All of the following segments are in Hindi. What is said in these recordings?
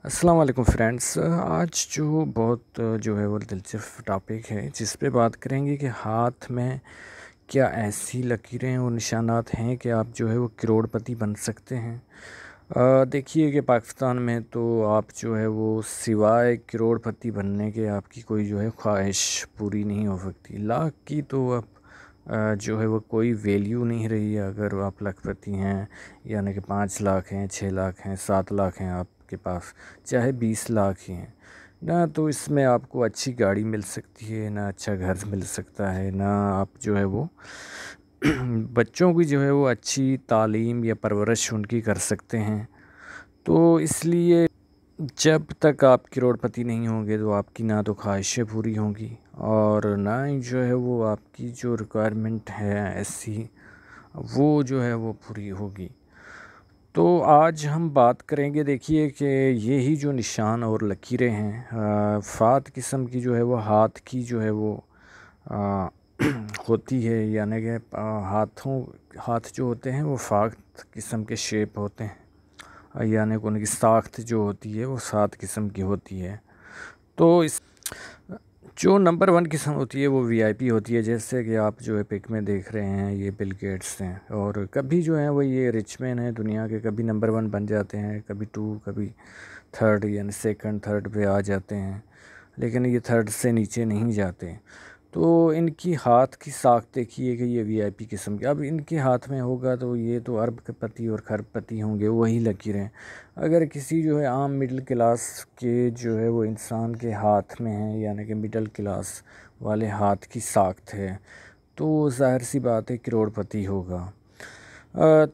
अस्सलाम वालेकुम फ्रेंड्स। आज जो बहुत जो है वो दिलचस्प टॉपिक है जिस पे बात करेंगे कि हाथ में क्या ऐसी लकीरें और निशानात हैं कि आप जो है वो करोड़पति बन सकते हैं। देखिए कि पाकिस्तान में तो आप जो है वो सिवाय करोड़पति बनने के आपकी कोई जो है ख्वाहिश पूरी नहीं हो सकती। लाख की तो अब जो है वो कोई वैल्यू नहीं रही है। अगर आप लखपति हैं यानी कि 5 लाख हैं, 6 लाख हैं, 7 लाख हैं आपके पास, चाहे 20 लाख ही हैं ना, तो इसमें आपको अच्छी गाड़ी मिल सकती है ना, अच्छा घर मिल सकता है ना, आप जो है वो बच्चों की जो है वो अच्छी तालीम या परवरिश उनकी कर सकते हैं। तो इसलिए जब तक आप करोड़पति नहीं होंगे तो आपकी ना तो ख्वाहिशें पूरी होंगी और ना ही जो है वो आपकी जो रिक्वायरमेंट है ऐसी वो जो है वो पूरी होगी। तो आज हम बात करेंगे, देखिए कि ये ही जो निशान और लकीरें हैं फ़ात किस्म की जो है वो हाथ की जो है वो आ, होती है, यानी कि हाथ जो होते हैं वो फ़ात किस्म के शेप होते हैं, यानी कि उनकी साख्त जो होती है वो 7 किस्म की होती है। तो इस जो नंबर 1 किस्म होती है वो वीआईपी होती है, जैसे कि आप जो है पिक में देख रहे हैं, ये बिल गेट्स हैं और कभी जो है वो ये रिच मैन हैं दुनिया के, कभी नंबर 1 बन जाते हैं, कभी 2, कभी थर्ड यानी सेकंड थर्ड पे आ जाते हैं, लेकिन ये थर्ड से नीचे नहीं जाते। तो इनकी हाथ की साख देखिए कि ये वीआईपी किस्म की, अब इनके हाथ में होगा तो ये तो अरबपति और खरबपति होंगे, वही लकीरें। अगर किसी जो है आम मिडिल क्लास के जो है वो इंसान के हाथ में है, यानी कि मिडिल क्लास वाले हाथ की साख्त है, तो जाहिर सी बात है करोड़पति होगा।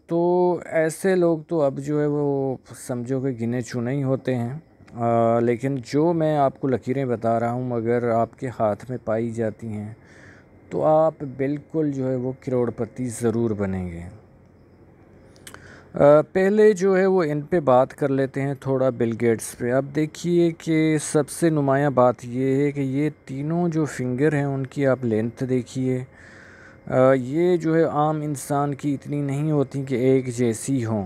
तो ऐसे लोग तो अब जो है वो समझो कि गिने चुने ही होते हैं। लेकिन जो मैं आपको लकीरें बता रहा हूँ अगर आपके हाथ में पाई जाती हैं तो आप बिल्कुल जो है वो करोड़पति ज़रूर बनेंगे। पहले जो है वो इन पे बात कर लेते हैं थोड़ा, बिल गेट्स पे। अब देखिए कि सबसे नुमाया बात ये है कि ये तीनों जो फिंगर हैं उनकी आप लेंथ देखिए। ये जो है आम इंसान की इतनी नहीं होती कि एक जैसी हों।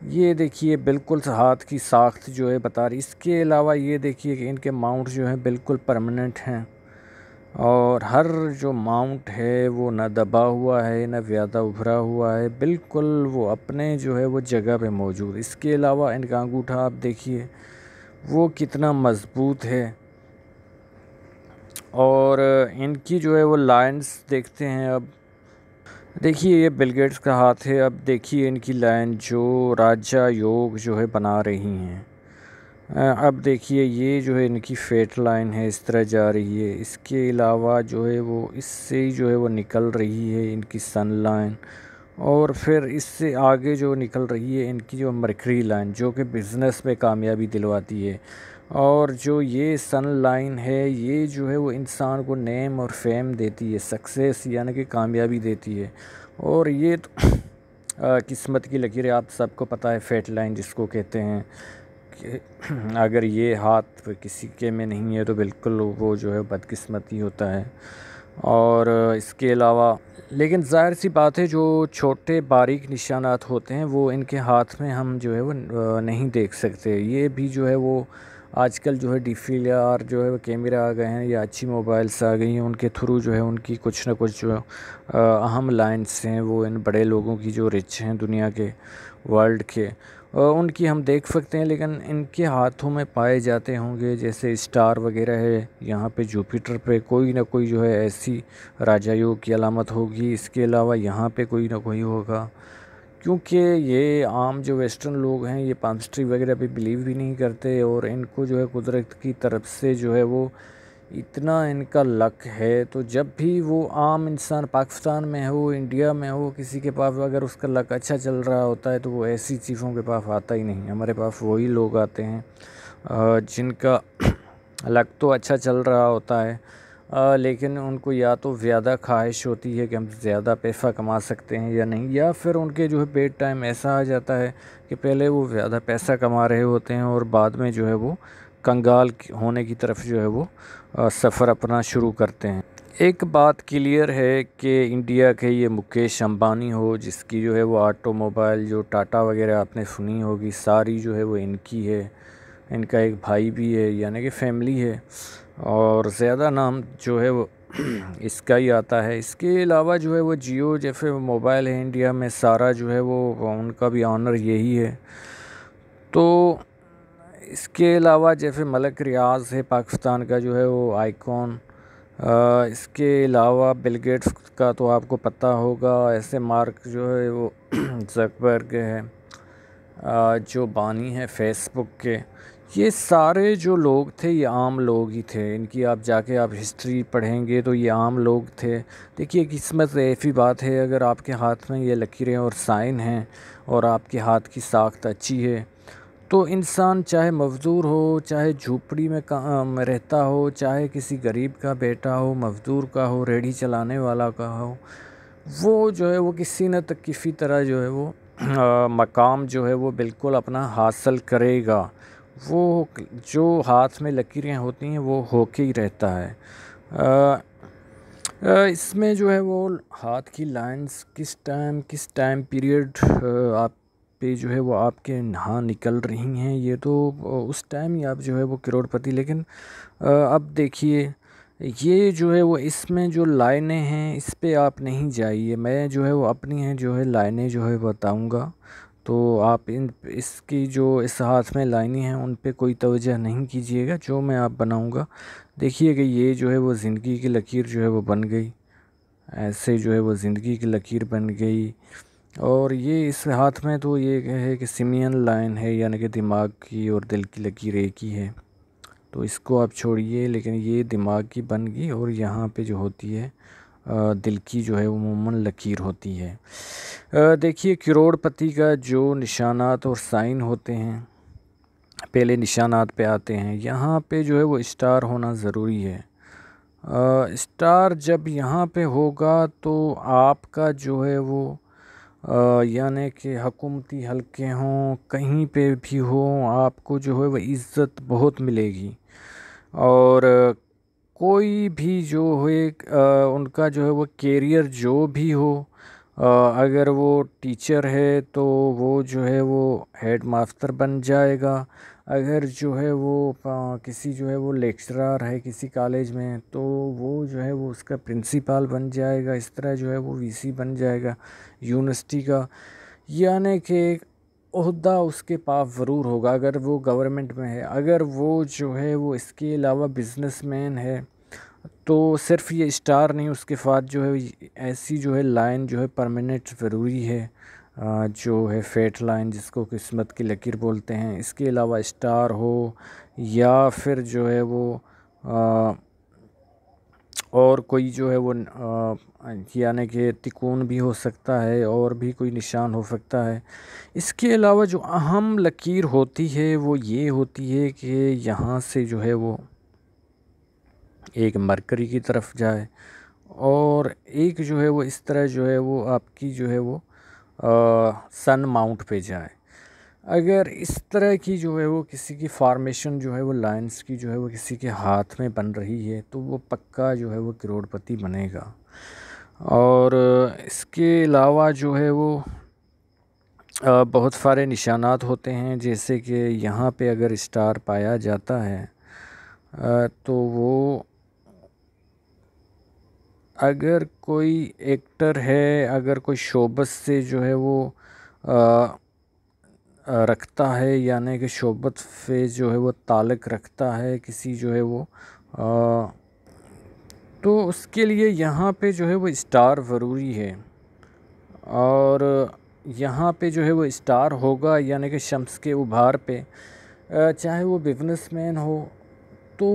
ये देखिए बिल्कुल हाथ की साख्त जो है बता रही। इसके अलावा ये देखिए कि इनके माउंट जो हैं बिल्कुल परमानेंट हैं और हर जो माउंट है वो ना दबा हुआ है ना ज़्यादा उभरा हुआ है, बिल्कुल वो अपने जो है वो जगह पे मौजूद। इसके अलावा इनका अंगूठा आप देखिए वो कितना मज़बूत है और इनकी जो है वो लाइंस देखते हैं। अब देखिए ये बिल गेट्स का हाथ है, अब देखिए इनकी लाइन जो राजा योग जो है बना रही हैं। अब देखिए ये जो है इनकी फेट लाइन है, इस तरह जा रही है। इसके अलावा जो है वो इससे ही जो है वो निकल रही है इनकी सन लाइन, और फिर इससे आगे जो निकल रही है इनकी जो मरकरी लाइन जो कि बिज़नेस में कामयाबी दिलवाती है। और जो ये सन लाइन है ये जो है वो इंसान को नेम और फेम देती है, सक्सेस यानी कि कामयाबी देती है। और ये तो किस्मत की लकीर है, आप सबको पता है फेट लाइन जिसको कहते हैं कि अगर ये हाथ किसी के में नहीं है तो बिल्कुल वो जो है बदकिस्मती होता है। और इसके अलावा लेकिन ज़ाहिर सी बात है जो छोटे बारीक निशानात होते हैं वो इनके हाथ में हम जो है वो नहीं देख सकते। ये भी जो है वो आजकल जो है DSLR जो है वो कैमरा आ गए हैं या अच्छी मोबाइल्स आ गई हैं, उनके थ्रू जो है उनकी कुछ ना कुछ जो अहम लाइंस हैं वो इन बड़े लोगों की जो रिच हैं दुनिया के, वर्ल्ड के, उनकी हम देख सकते हैं। लेकिन इनके हाथों में पाए जाते होंगे जैसे स्टार वगैरह है, यहाँ पे जुपिटर पे कोई ना कोई जो है ऐसी राजा योग की अलामत होगी। इसके अलावा यहाँ पे कोई ना कोई होगा, क्योंकि ये आम जो वेस्टर्न लोग हैं ये पामस्ट्री वगैरह पे बिलीव भी नहीं करते और इनको जो है कुदरत की तरफ से जो है वो इतना इनका लक है। तो जब भी वो आम इंसान पाकिस्तान में हो, इंडिया में हो, किसी के पास अगर उसका लक अच्छा चल रहा होता है तो वो ऐसी चीज़ों के पास आता ही नहीं। हमारे पास वही लोग आते हैं जिनका लक तो अच्छा चल रहा होता है, लेकिन उनको या तो ज़्यादा ख्वाहिश होती है कि हम ज़्यादा पैसा कमा सकते हैं या नहीं, या फिर उनके जो है बेड टाइम ऐसा आ जाता है कि पहले वो ज़्यादा पैसा कमा रहे होते हैं और बाद में जो है वो कंगाल होने की तरफ जो है वो सफ़र अपना शुरू करते हैं। एक बात क्लियर है कि इंडिया के ये मुकेश अंबानी हो जिसकी जो है वो ऑटोमोबाइल जो टाटा वगैरह आपने सुनी होगी सारी जो है वो इनकी है। इनका एक भाई भी है, यानी कि फैमिली है, और ज़्यादा नाम जो है वो इसका ही आता है। इसके अलावा जो है वो जियो जैसे मोबाइल है इंडिया में, सारा जो है वो उनका भी ऑनर यही है। तो इसके अलावा जैसे मलिक रियाज़ है पाकिस्तान का जो है वो आइकॉन। इसके अलावा बिल गेट्स का तो आपको पता होगा, ऐसे मार्क जो है वो ज़करबर्ग है, जो बानी है फेसबुक के। ये सारे जो लोग थे ये आम लोग ही थे, इनकी आप जाके आप हिस्ट्री पढ़ेंगे तो ये आम लोग थे। देखिए किस्मत ऐसी बात है, अगर आपके हाथ में ये लकीरें और साइन हैं और आपके हाथ की साख्त अच्छी है तो इंसान चाहे मज़दूर हो, चाहे झोपड़ी में रहता हो, चाहे किसी गरीब का बेटा हो, मज़दूर का हो, रेहड़ी चलाने वाला का हो, वो जो है वो किसी न किसी तरह जो है वो मकाम जो है वो बिल्कुल अपना हासिल करेगा। वो जो हाथ में लकीरें होती हैं वो होके ही रहता है। इसमें जो है वो हाथ की लाइंस किस टाइम पीरियड आप पे जो है वो आपके यहाँ निकल रही हैं, ये तो उस टाइम ही आप जो है वो करोड़पति। लेकिन अब देखिए ये जो है वो इसमें जो लाइनें हैं इस पे आप नहीं जाइए, मैं जो है वो अपनी है जो है लाइनें जो है बताऊंगा, तो आप इसकी जो इस हाथ में लाइनें हैं उन पे कोई तवज्जो नहीं कीजिएगा, जो मैं आप बनाऊंगा देखिए कि ये जो है वो ज़िंदगी की लकीर जो है वो बन गई, ऐसे जो है वो ज़िंदगी की लकीर बन गई। और ये इस हाथ में तो ये है कि सिमियन लाइन है, यानी कि दिमाग की और दिल की लकीर एक ही है, तो इसको आप छोड़िए। लेकिन ये दिमाग की बन गई और यहाँ पे जो होती है दिल की जो है वो अमूमन लकीर होती है। देखिए करोड़पति का जो निशानात और साइन होते हैं, पहले निशानात पे आते हैं, यहाँ पे जो है वो स्टार होना ज़रूरी है। स्टार जब यहाँ पे होगा तो आपका जो है वो यानी कि हुकूमती हलके हों कहीं पे भी हो, आपको जो है वो इज़्ज़त बहुत मिलेगी। और कोई भी जो है उनका जो है वो कैरियर जो भी हो, अगर वो टीचर है तो वो जो है वो हेड मास्टर बन जाएगा, अगर जो है वो किसी जो है वो लेक्चरर है किसी कॉलेज में तो वो जो है वो उसका प्रिंसिपल बन जाएगा, इस तरह जो है वो वीसी बन जाएगा यूनिवर्सिटी का। यानी कि ओहदा उसके पास ज़रूर होगा अगर वो गवर्नमेंट में है। अगर वो जो है वो इसके अलावा बिजनेसमैन है तो सिर्फ ये स्टार नहीं, उसके साथ जो है ऐसी जो है लाइन जो है परमानेंट ज़रूरी है, जो है फेट लाइन जिसको किस्मत की लकीर बोलते हैं। इसके अलावा स्टार हो या फिर जो है वो और कोई जो है वो यानी कि तिकोन भी हो सकता है और भी कोई निशान हो सकता है। इसके अलावा जो अहम लकीर होती है वो ये होती है कि यहाँ से जो है वो एक मरकरी की तरफ जाए और एक जो है वो इस तरह जो है वो आपकी जो है वो सन माउंट पे जाए। अगर इस तरह की जो है वो किसी की फॉर्मेशन जो है वो लाइंस की जो है वो किसी के हाथ में बन रही है तो वो पक्का जो है वो करोड़पति बनेगा। और इसके अलावा जो है वो बहुत सारे निशानात होते हैं, जैसे कि यहाँ पे अगर स्टार पाया जाता है तो वो अगर कोई एक्टर है, अगर कोई शोबस से जो है वो रखता है, यानी कि शोबत से जो है वो ताल्लुक़ रखता है किसी जो है वो तो उसके लिए यहाँ पे जो है वो स्टार ज़रूरी है। और यहाँ पे जो है वो स्टार होगा यानी कि शम्स के उभार पे, चाहे वो बिजनेसमैन हो तो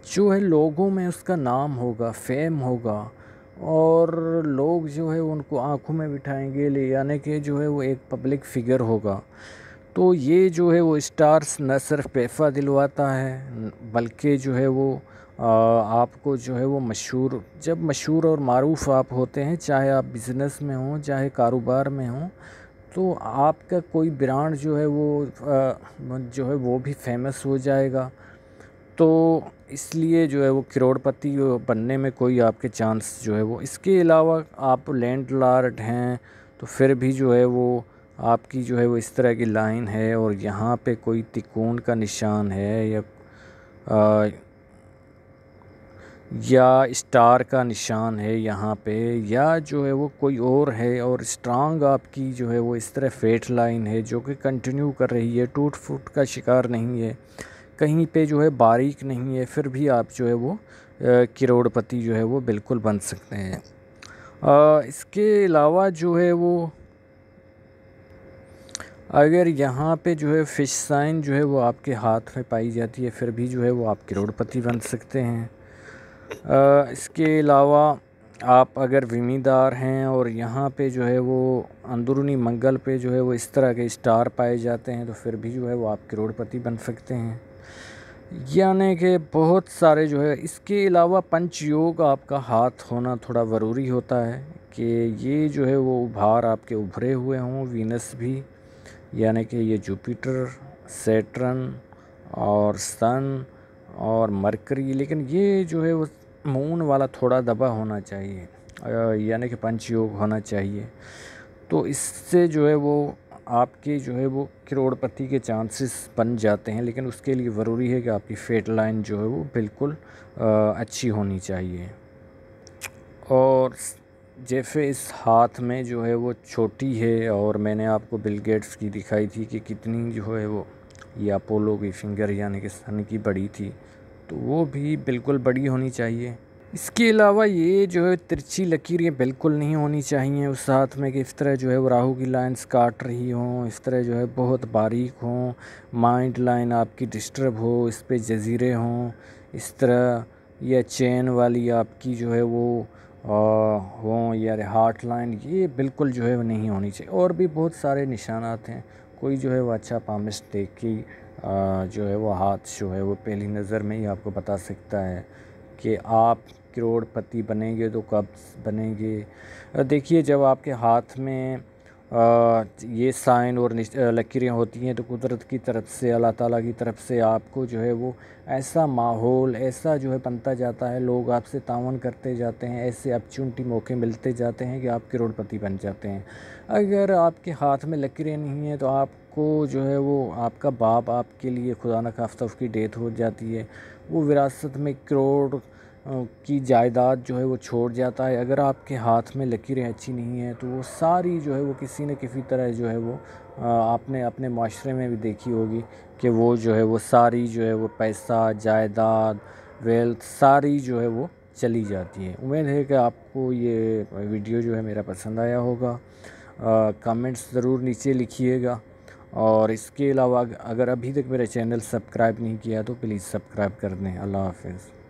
जो है लोगों में उसका नाम होगा, फेम होगा और लोग जो है उनको आंखों में बिठाएंगे ले, यानी कि जो है वो एक पब्लिक फिगर होगा। तो ये जो है वो स्टार्स न सिर्फ पैसा दिलवाता है बल्कि जो है वो आपको जो है वो मशहूर, जब मशहूर और मारूफ आप होते हैं, चाहे आप बिज़नेस में हों चाहे कारोबार में हों, तो आपका कोई ब्रांड जो है वो जो है वो भी फेमस हो जाएगा। तो इसलिए जो है वो करोड़पति बनने में कोई आपके चांस जो है वो, इसके अलावा आप लैंडलॉर्ड हैं तो फिर भी जो है वो आपकी जो है वो इस तरह की लाइन है और यहाँ पे कोई तिकोन का निशान है या स्टार का निशान है यहाँ पे, या जो है वो कोई और है, और स्ट्रांग आपकी जो है वो इस तरह फेट लाइन है जो कि कंटिन्यू कर रही है, टूट फूट का शिकार नहीं है, कहीं पे जो है बारीक नहीं है, फिर भी आप जो है वो करोड़पति जो है वो बिल्कुल बन सकते हैं। इसके अलावा जो है वो अगर यहाँ पे जो है फ़िश साइन जो है वो आपके हाथ में पाई जाती है, फिर भी जो है वो आप करोड़पति बन सकते हैं। इसके अलावा आप अगर ज़मींदार हैं और यहाँ पे जो है वो अंदरूनी मंगल पे जो है वो इस तरह के स्टार पाए जाते हैं, तो फिर भी जो है वो आप करोड़पति बन सकते हैं। यानी कि बहुत सारे जो है, इसके अलावा पंच योग आपका हाथ होना थोड़ा ज़रूरी होता है कि ये जो है वो उभार आपके उभरे हुए हों, वीनस भी, यानी कि ये जुपिटर, सैटर्न और सन और मरकरी, लेकिन ये जो है वो मून वाला थोड़ा दबा होना चाहिए, यानी कि पंच योग होना चाहिए। तो इससे जो है वो आपके जो है वो करोड़पति के चांसेस बन जाते हैं, लेकिन उसके लिए ज़रूरी है कि आपकी फेट लाइन जो है वो बिल्कुल अच्छी होनी चाहिए। और जैसे इस हाथ में जो है वो छोटी है, और मैंने आपको बिल गेट्स की दिखाई थी कि कितनी जो है वो ये अपोलो की फिंगर यानी कि सन की बड़ी थी, तो वो भी बिल्कुल बड़ी होनी चाहिए। इसके अलावा ये जो है तिरछी लकीरें बिल्कुल नहीं होनी चाहिए उस हाथ में कि इस तरह जो है वो राहु की लाइंस काट रही हों, इस तरह जो है बहुत बारीक हों, माइंड लाइन आपकी डिस्टर्ब हो, इस पे जजीरे हों इस तरह, या चेन वाली आपकी जो है वो हों, या हार्ट लाइन, ये बिल्कुल जो है वो नहीं होनी चाहिए। और भी बहुत सारे निशानात हैं, कोई जो है वो अच्छा पामिस्ट देख के जो है वो हाथ जो है वो पहली नज़र में ही आपको बता सकता है कि आप करोड़पति बनेंगे तो कब बनेंगे। देखिए, जब आपके हाथ में ये साइन और लकीरें होती हैं तो कुदरत की तरफ से, अल्लाह ताला की तरफ से आपको जो है वो ऐसा माहौल ऐसा जो है बनता जाता है, लोग आपसे तावन करते जाते हैं, ऐसे अपॉर्चुनिटी मौके मिलते जाते हैं कि आप करोड़पति बन जाते हैं। अगर आपके हाथ में लकीरें नहीं हैं तो आपको जो है वो आपका बाप आपके लिए खुदा न खास्ता उसकी डेथ हो जाती है, वो विरासत में करोड़ की जायदाद जो है वो छोड़ जाता है। अगर आपके हाथ में लकीरें अच्छी नहीं हैं तो वो सारी जो है वो किसी न किसी तरह जो है वो आपने अपने माशरे में भी देखी होगी कि वो जो है वो सारी जो है वो पैसा, जायदाद, वेल्थ सारी जो है वो चली जाती है। उम्मीद है कि आपको ये वीडियो जो है मेरा पसंद आया होगा। कमेंट्स ज़रूर नीचे लिखिएगा, और इसके अलावा अगर अभी तक मेरा चैनल सब्सक्राइब नहीं किया तो प्लीज़ सब्सक्राइब कर दें। अल्लाह हाफ़िज़।